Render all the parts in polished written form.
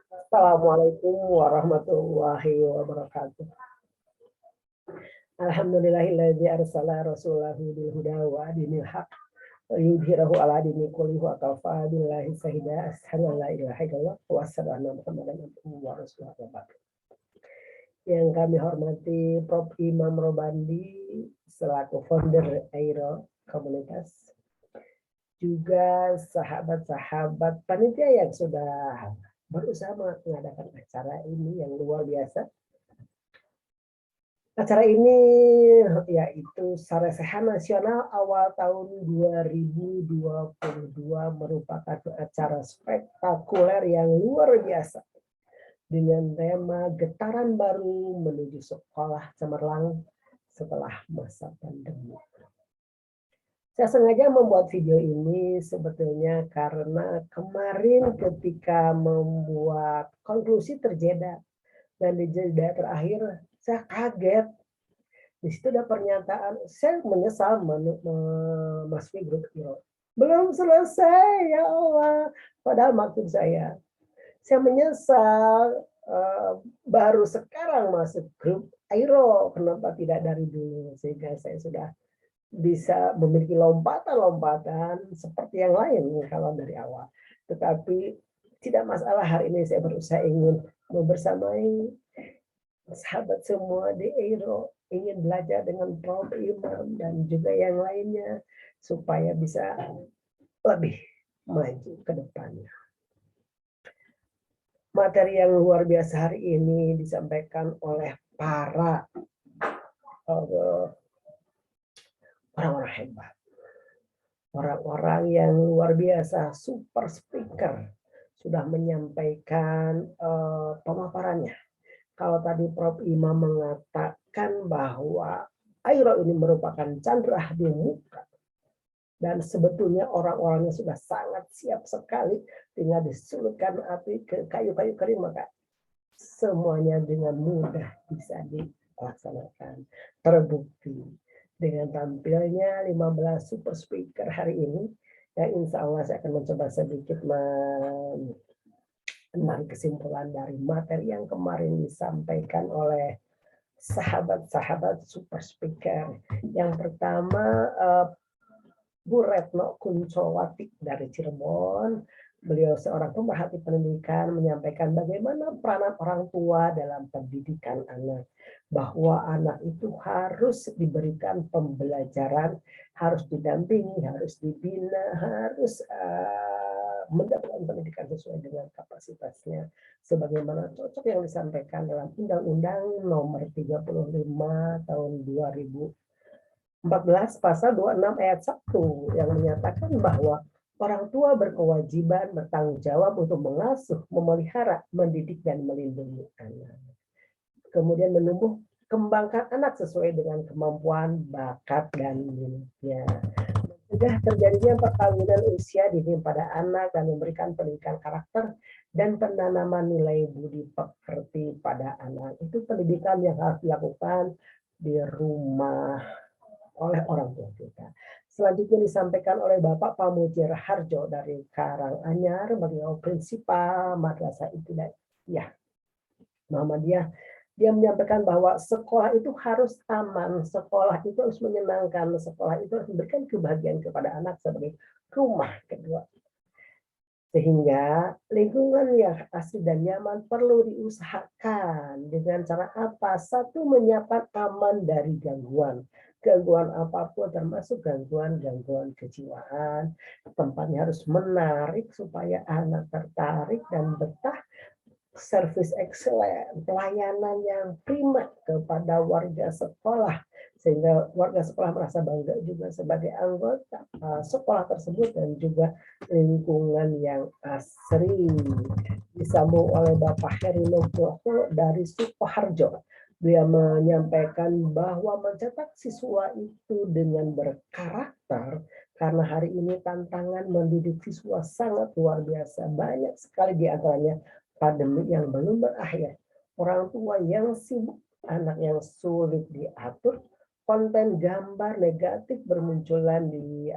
Assalamualaikum warahmatullahi wabarakatuh. Alhamdulillahilladzi arsala rasulahu bil huda wa dinil haq yudhirahu ala dini kulli wa kafa billahi shahida asyhadu an la ilaha illallah wa asyhadu anna muhammadan abduhu wa rasuluhu. Yang kami hormati Prof. Imam Robandi selaku founder Airo Komunitas, juga sahabat-sahabat panitia yang sudah berusaha mengadakan acara ini yang luar biasa. Acara ini yaitu Saresehan Nasional awal tahun 2022 merupakan acara spektakuler yang luar biasa dengan tema Getaran Baru Menuju Sekolah Cemerlang setelah masa pandemi. Saya sengaja membuat video ini sebetulnya karena kemarin ketika membuat konklusi terjeda dan di jeda terakhir saya kaget. Di situ ada pernyataan, saya menyesal memasuki grup Iro. Belum selesai, ya Allah. Padahal maksud saya menyesal baru sekarang masuk grup Airo. Kenapa tidak dari dulu? Sehingga saya sudah bisa memiliki lompatan-lompatan seperti yang lain kalau dari awal. Tetapi tidak masalah, hari ini saya berusaha ingin membersamai sahabat semua di Airo, ingin belajar dengan Prof. Imam dan juga yang lainnya supaya bisa lebih maju ke depannya. Materi yang luar biasa hari ini disampaikan oleh para orang-orang hebat, orang-orang yang luar biasa, super speaker, sudah menyampaikan pemaparannya. Kalau tadi Prof. Imam mengatakan bahwa Airo ini merupakan candra di muka, dan sebetulnya orang-orangnya sudah sangat siap sekali, tinggal disulutkan api ke kayu-kayu kering, maka semuanya dengan mudah bisa dilaksanakan. Terbukti dengan tampilnya 15 super speaker hari ini, yang insya Allah saya akan mencoba sedikit menarik kesimpulan dari materi yang kemarin disampaikan oleh sahabat-sahabat super speaker. Yang pertama, Bu Retno Kuncowati dari Cirebon. Beliau seorang pemerhati pendidikan menyampaikan bagaimana peranan orang tua dalam pendidikan anak. Bahwa anak itu harus diberikan pembelajaran, harus didampingi, harus dibina, harus mendapatkan pendidikan sesuai dengan kapasitasnya. Sebagaimana cocok yang disampaikan dalam Undang-Undang Nomor 35 Tahun 2014 Pasal 26 Ayat 1 yang menyatakan bahwa orang tua berkewajiban bertanggung jawab untuk mengasuh, memelihara, mendidik, dan melindungi anak. Kemudian menumbuh kembangkan anak sesuai dengan kemampuan, bakat, dan minatnya. Mencegah terjadinya perkawinan usia dini pada anak dan memberikan pendidikan karakter dan penanaman nilai budi pekerti pada anak. Itu pendidikan yang harus dilakukan di rumah oleh orang tua kita. Selanjutnya disampaikan oleh Bapak Pamujir Harjo dari Karanganyar, beliau prinsipal Madrasah Ibtidaiyah Muhammadiyah. Dia menyampaikan bahwa sekolah itu harus aman, sekolah itu harus menyenangkan, sekolah itu harus memberikan kebahagiaan kepada anak sebagai rumah kedua. Sehingga lingkungan yang asli dan nyaman perlu diusahakan dengan cara apa? Satu, menyiapkan aman dari gangguan. Gangguan apapun termasuk gangguan kejiwaan. Tempatnya harus menarik supaya anak tertarik dan betah. Service excellent, pelayanan yang prima kepada warga sekolah, sehingga warga sekolah merasa bangga juga sebagai anggota sekolah tersebut, dan juga lingkungan yang asri. Disambung oleh Bapak Heri Nugroho dari Sukoharjo. Dia menyampaikan bahwa mencetak siswa itu dengan berkarakter, karena hari ini tantangan mendidik siswa sangat luar biasa. Banyak sekali di antaranya pandemi yang belum berakhir, orang tua yang sibuk, anak yang sulit diatur, konten gambar negatif bermunculan di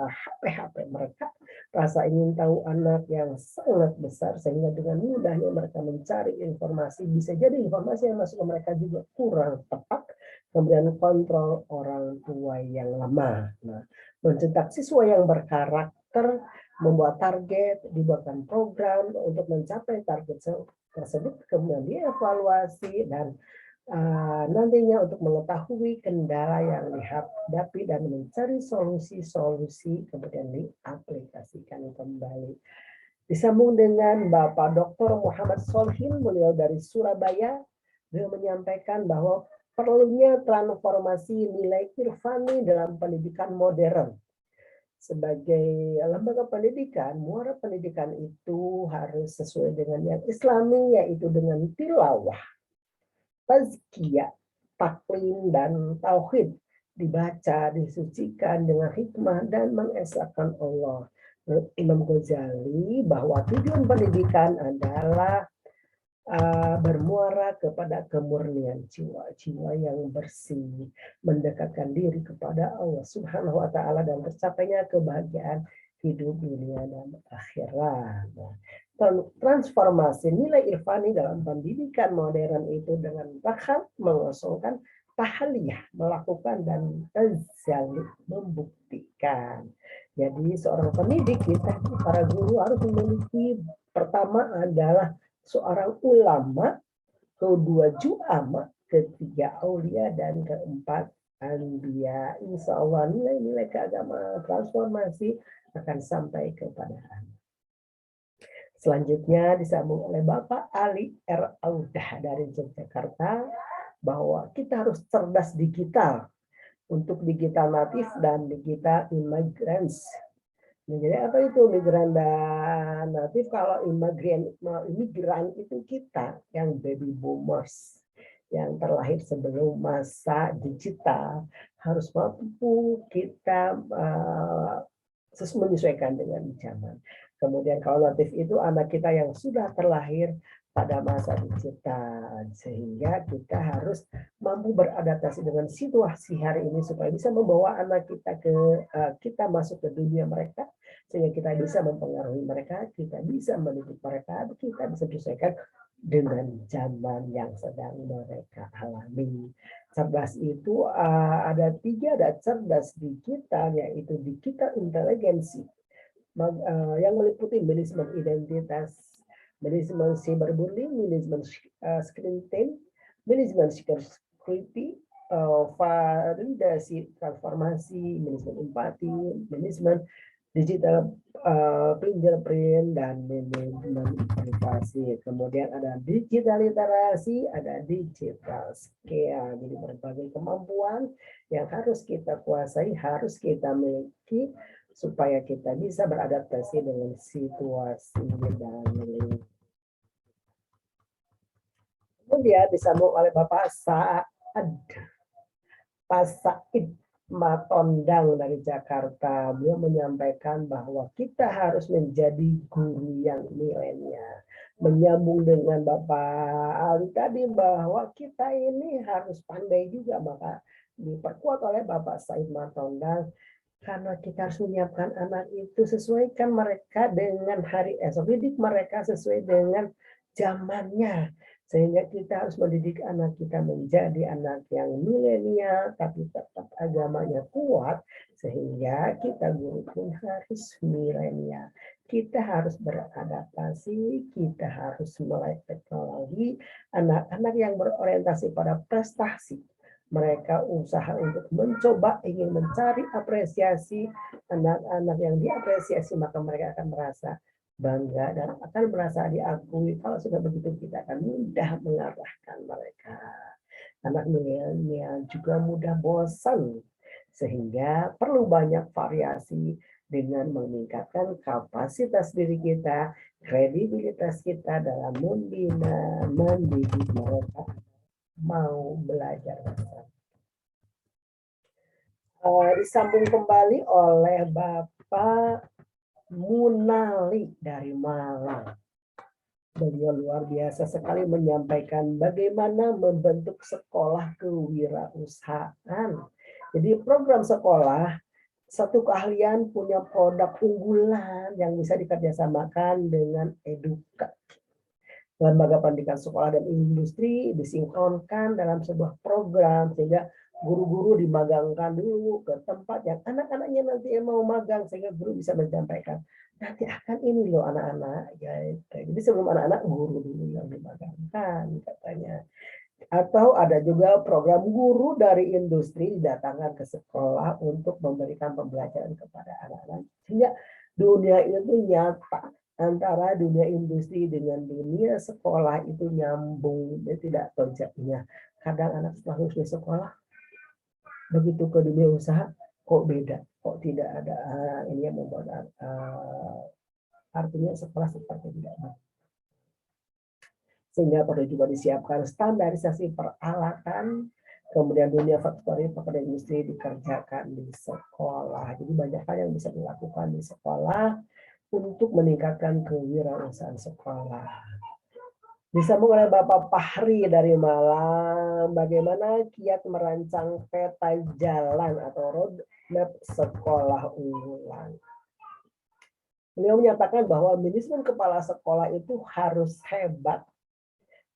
HP-HP mereka, rasa ingin tahu anak yang sangat besar sehingga dengan mudahnya mereka mencari informasi, bisa jadi informasi yang masuk ke mereka juga kurang tepat, kemudian kontrol orang tua yang lemah. Nah, mencetak siswa yang berkarakter, membuat target, dibuatkan program untuk mencapai target tersebut, kemudian dievaluasi dan nantinya untuk mengetahui kendala yang dihadapi dan mencari solusi-solusi kemudian diaplikasikan kembali. Disambung dengan Bapak Dr. Muhammad Solhin, beliau dari Surabaya, beliau menyampaikan bahwa perlunya transformasi nilai irfani dalam pendidikan modern. Sebagai lembaga pendidikan, muara pendidikan itu harus sesuai dengan yang Islami, yaitu dengan tilawah, tazkiyah, taklim, dan tauhid, dibaca, disucikan dengan hikmah dan mengesahkan Allah. Menurut Imam Ghazali bahwa tujuan pendidikan adalah bermuara kepada kemurnian jiwa yang bersih, mendekatkan diri kepada Allah Subhanahu wa taala dan tercapainya kebahagiaan hidup dunia dan akhirat. Transformasi nilai irfani dalam pendidikan modern itu dengan bahkan mengosongkan tahliyah, melakukan dan tazali, membuktikan. Jadi seorang pendidik kita, para guru harus memiliki, pertama adalah seorang ulama, kedua ju'ama, ketiga aulia, dan keempat anbiya. Insya Allah nilai-nilai keagamaan transformasi akan sampai kepada anak. Selanjutnya disambung oleh Bapak Ali R. Audah dari Yogyakarta bahwa kita harus cerdas digital untuk digital natif dan digital immigrants. Jadi apa itu migran dan natif? Kalau imigran itu kita yang baby boomers yang terlahir sebelum masa digital, harus mampu kita menyesuaikan dengan zaman. Kemudian kalau natif itu anak kita yang sudah terlahir pada masa digital, sehingga kita harus mampu beradaptasi dengan situasi hari ini supaya bisa membawa anak kita kita masuk ke dunia mereka, sehingga kita bisa mempengaruhi mereka, kita bisa mendidik mereka, kita bisa menyesuaikan dengan zaman yang sedang mereka alami. Cerdas itu ada tiga, ada cerdas digital, yaitu digital inteligensi, yang meliputi manajemen identitas, manajemen cyberbullying, manajemen screen time, manajemen security, validasi transformasi, manajemen empati, manajemen digital fingerprint, dan manajemen privasi. Kemudian ada digital literasi, ada digital skill. Jadi berbagai kemampuan yang harus kita kuasai, harus kita miliki supaya kita bisa beradaptasi dengan situasi dan lingkungan. Kemudian disambung oleh Bapak Pak Said Matondang dari Jakarta. Beliau menyampaikan bahwa kita harus menjadi guru yang milenial. Menyambung dengan Bapak Ali tadi bahwa kita ini harus pandai juga, maka diperkuat oleh Bapak Said Matondang. Karena kita harus menyiapkan anak itu, sesuaikan mereka dengan hari esok, didik mereka sesuai dengan zamannya, sehingga kita harus mendidik anak kita menjadi anak yang milenial tapi tetap agamanya kuat, sehingga kita guru pun harus milenial. Kita harus beradaptasi, kita harus melek teknologi. Anak-anak yang berorientasi pada prestasi, mereka usaha untuk mencoba, ingin mencari apresiasi. Anak-anak yang diapresiasi, maka mereka akan merasa bangga dan akan merasa diakui. Kalau sudah begitu, kita akan mudah mengarahkan mereka. Anak milenial juga mudah bosan, sehingga perlu banyak variasi dengan meningkatkan kapasitas diri kita, kredibilitas kita dalam membina, mendidik mereka mau belajar. Disambung kembali oleh Bapak Munali dari Malang. Beliau luar biasa sekali menyampaikan bagaimana membentuk sekolah kewirausahaan. Jadi program sekolah, satu keahlian punya produk unggulan yang bisa dikerjasamakan dengan eduka. Lembaga pendidikan sekolah dan industri disinkronkan dalam sebuah program sehingga guru-guru dimagangkan dulu ke tempat yang anak-anaknya nanti yang mau magang sehingga guru bisa menyampaikan nanti akan ini loh anak-anak ya. Jadi sebelum anak-anak guru dulu yang dimagangkan katanya. Atau ada juga program guru dari industri didatangkan ke sekolah untuk memberikan pembelajaran kepada anak-anak sehingga dunia itu nyata antara dunia industri dengan dunia sekolah itu nyambung, dia tidak konsepnya. Kadang anak setelah lulus sekolah begitu ke dunia usaha kok beda, kok tidak ada ini yang membuat artinya sekolah seperti tidak baik. Sehingga perlu juga disiapkan standarisasi peralatan, kemudian dunia factory pekerjaan industri dikerjakan di sekolah. Jadi banyak hal yang bisa dilakukan di sekolah untuk meningkatkan kewirausahaan sekolah. Disambung oleh Bapak Fahri dari Malang, bagaimana kiat merancang peta jalan atau roadmap sekolah unggulan. Beliau menyatakan bahwa manajemen kepala sekolah itu harus hebat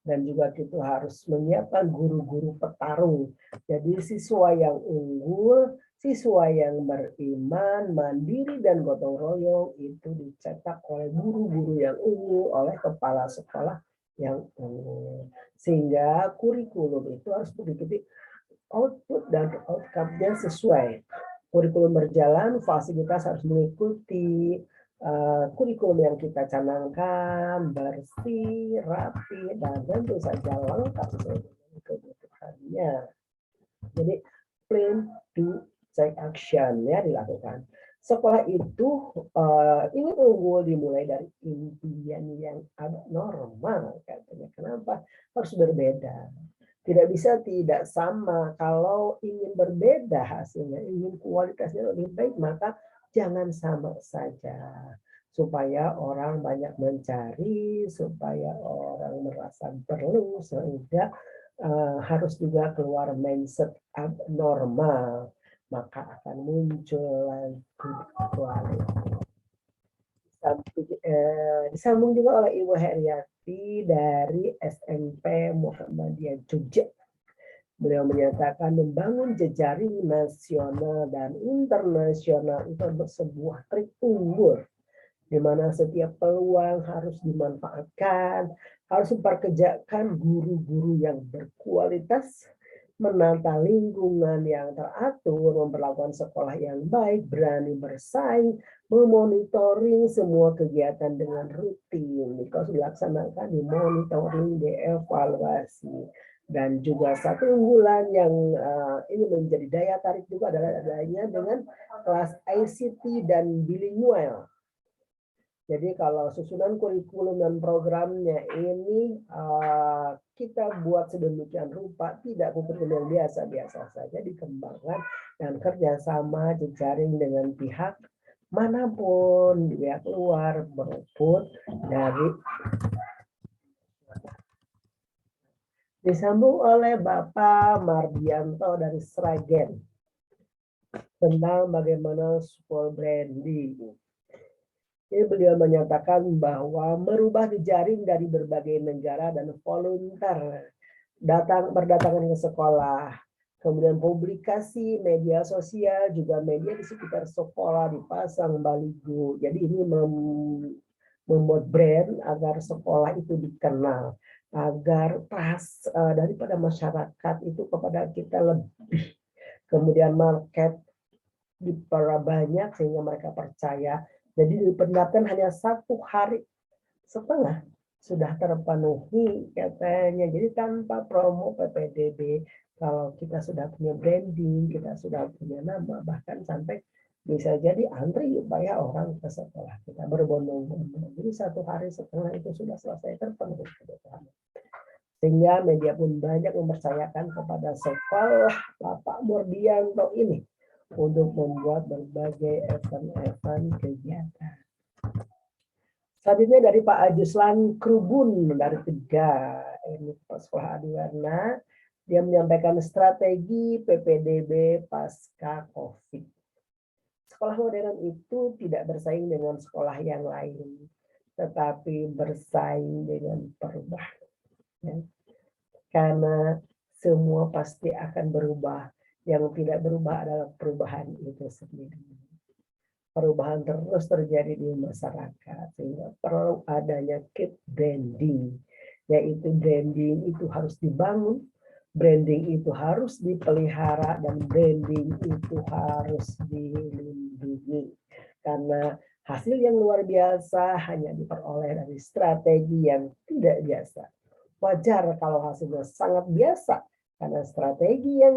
dan juga kita harus menyiapkan guru-guru petarung. Jadi siswa yang unggul, siswa yang beriman, mandiri dan gotong royong itu dicetak oleh guru-guru yang unggul, oleh kepala sekolah yang unggul. Sehingga kurikulum itu harus mengikuti output dan outcome-nya sesuai. Kurikulum berjalan, fasilitas harus mengikuti kurikulum yang kita canangkan, bersih, rapi, dan tentu saja lengkap sesuai dengan kebutuhannya. Jadi plan, do, check action-nya dilakukan. Sekolah itu ingin unggul dimulai dari impian yang normal katanya. Kenapa? Harus berbeda. Tidak bisa tidak sama. Kalau ingin berbeda hasilnya, ingin kualitasnya lebih baik, maka jangan sama saja. Supaya orang banyak mencari, supaya orang merasa perlu, sehingga harus juga keluar mindset abnormal. Maka akan muncul kualitas. Disambung juga oleh Ibu Heriati dari SMP Muhammadiyah Jogja. Beliau menyatakan membangun jejaring nasional dan internasional itu sebuah trik unggul di mana setiap peluang harus dimanfaatkan, harus memperkerjakan guru-guru yang berkualitas, menata lingkungan yang teratur, memperlakukan sekolah yang baik, berani bersaing, memonitoring semua kegiatan dengan rutin. Kalau dilaksanakan, dimonitoring, dievaluasi. Dan juga satu unggulan yang ini menjadi daya tarik juga adalah adanya dengan kelas ICT dan bilingual. Jadi kalau susunan kurikulum dan programnya ini kita buat sedemikian rupa, tidak kurikulum yang biasa-biasa saja, dikembangkan dan kerjasama jejaring dengan pihak manapun, pihak luar maupun dari. Disambung oleh Bapak Mardianto dari Sragen tentang bagaimana school branding. Jadi beliau menyatakan bahwa merubah jejaring dari berbagai negara dan volunteer berdatangan ke sekolah, kemudian publikasi media sosial, juga media di sekitar sekolah dipasang baligo. Jadi ini membuat brand agar sekolah itu dikenal, agar trust daripada masyarakat itu kepada kita lebih. Kemudian market diperbanyak sehingga mereka percaya. Jadi diperlihatkan hanya 1,5 hari sudah terpenuhi katanya. Jadi tanpa promo PPDB, kalau kita sudah punya branding, kita sudah punya nama, bahkan sampai bisa jadi antri supaya orang ke sekolah kita berbondong-bondong. Jadi 1,5 hari itu sudah selesai terpenuhi kebutuhan. Sehingga media pun banyak mempercayakan kepada sekolah Bapak Mardianto ini untuk membuat berbagai event-event kegiatan. Selanjutnya dari Pak Ajuslan Krubun dari Tegal. Ini Sekolah Adiwarna. Dia menyampaikan strategi PPDB pasca COVID. Sekolah modern itu tidak bersaing dengan sekolah yang lain, tetapi bersaing dengan perubahan. Ya. Karena semua pasti akan berubah. Yang tidak berubah adalah perubahan itu sendiri. Perubahan terus terjadi di masyarakat, sehingga perlu adanya keep branding, yaitu branding itu harus dibangun, branding itu harus dipelihara, dan branding itu harus dilindungi. Karena hasil yang luar biasa hanya diperoleh dari strategi yang tidak biasa. Wajar kalau hasilnya sangat biasa, karena strategi yang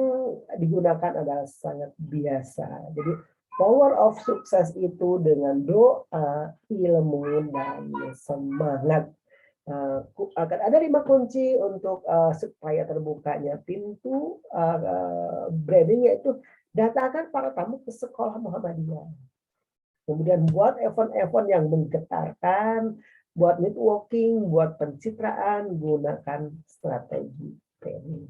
digunakan adalah sangat biasa. Jadi power of sukses itu dengan doa, ilmu, dan semangat. Akan ada 5 kunci untuk supaya terbukanya pintu branding, yaitu datangkan para tamu ke sekolah Muhammadiyah. Kemudian buat event-event yang menggetarkan, buat networking, buat pencitraan, gunakan strategi branding.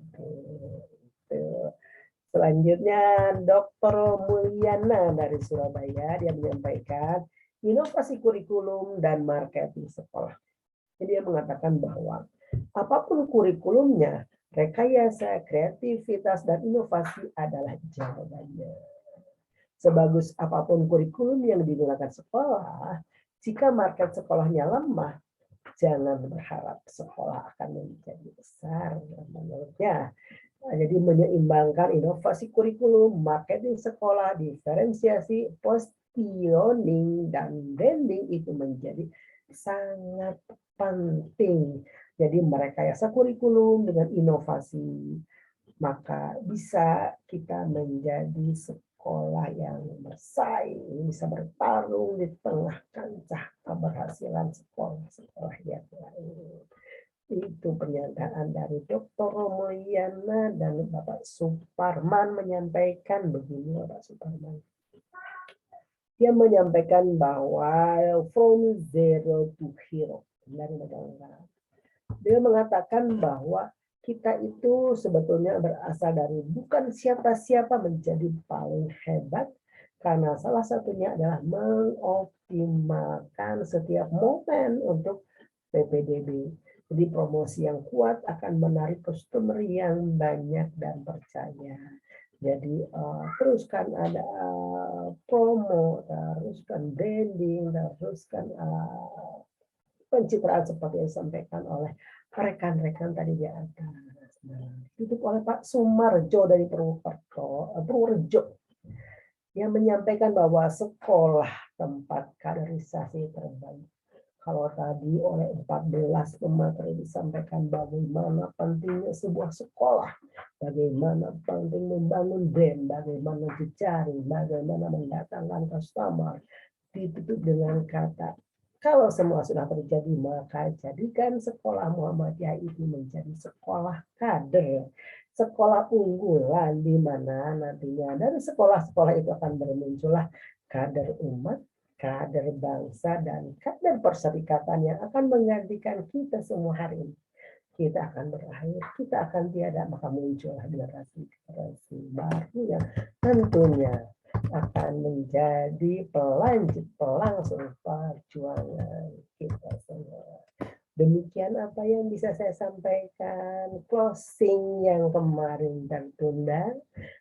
Selanjutnya Dr. Mulyana dari Surabaya, dia menyampaikan inovasi kurikulum dan marketing sekolah. Jadi dia mengatakan bahwa apapun kurikulumnya, rekayasa, kreativitas, dan inovasi adalah jawabannya. Sebagus apapun kurikulum yang digunakan sekolah, jika market sekolahnya lemah, jangan berharap sekolah akan menjadi besar. Menurutnya, jadi menyeimbangkan inovasi kurikulum, marketing sekolah, diferensiasi, positioning, dan branding itu menjadi sangat penting. Jadi merekayasa kurikulum dengan inovasi, maka bisa kita menjadi sekolah yang bersaing, bisa bertarung di tengah kancah keberhasilan sekolah-sekolah yang lain. Itu pernyataan dari Dr. Mulyana, dan Bapak Suparman menyampaikan begini. Bapak Suparman, dia menyampaikan bahwa from zero to hero dari negara. Dia mengatakan bahwa kita itu sebetulnya berasal dari bukan siapa-siapa menjadi paling hebat, karena salah satunya adalah mengoptimalkan setiap momen untuk PPDB. Jadi promosi yang kuat akan menarik customer yang banyak dan percaya. Jadi teruskan ada promo, teruskan branding, teruskan pencitraan seperti yang disampaikan oleh rekan-rekan tadi di atas. Ditutup oleh Pak Sumarjo dari Purworejo, yang menyampaikan bahwa sekolah tempat kaderisasi terbaik. Kalau tadi oleh 14 pemateri disampaikan bagaimana pentingnya sebuah sekolah, bagaimana penting membangun brand, bagaimana jejaring, bagaimana mendatangkan customer, ditutup dengan kata, kalau semua sudah terjadi, maka jadikan sekolah Muhammadiyah itu menjadi sekolah kader, sekolah unggulan, di mana nantinya dari sekolah-sekolah itu akan bermuncullah kader umat, kader bangsa, dan kader perserikatan yang akan menggantikan kita semua hari ini. Kita akan berakhir, kita akan tiada, maka muncullah generasi baru yang tentunya akan menjadi pelangsung perjuangan kita semua. Demikian apa yang bisa saya sampaikan. Closing yang kemarin tertunda.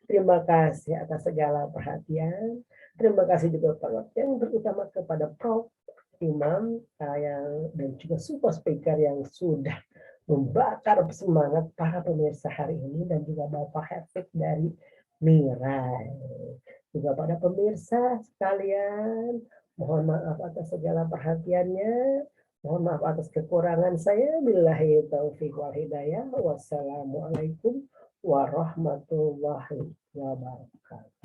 Terima kasih atas segala perhatian. Terima kasih juga yang terutama kepada Prof. Imam dan juga super speaker yang sudah membakar semangat para pemirsa hari ini, dan juga Bapak Hefik dari Mirai. Juga pada pemirsa sekalian, mohon maaf atas segala perhatiannya. Mohon maaf atas kekurangan saya. Billahi taufiq wal hidayah. Wassalamualaikum warahmatullahi wabarakatuh.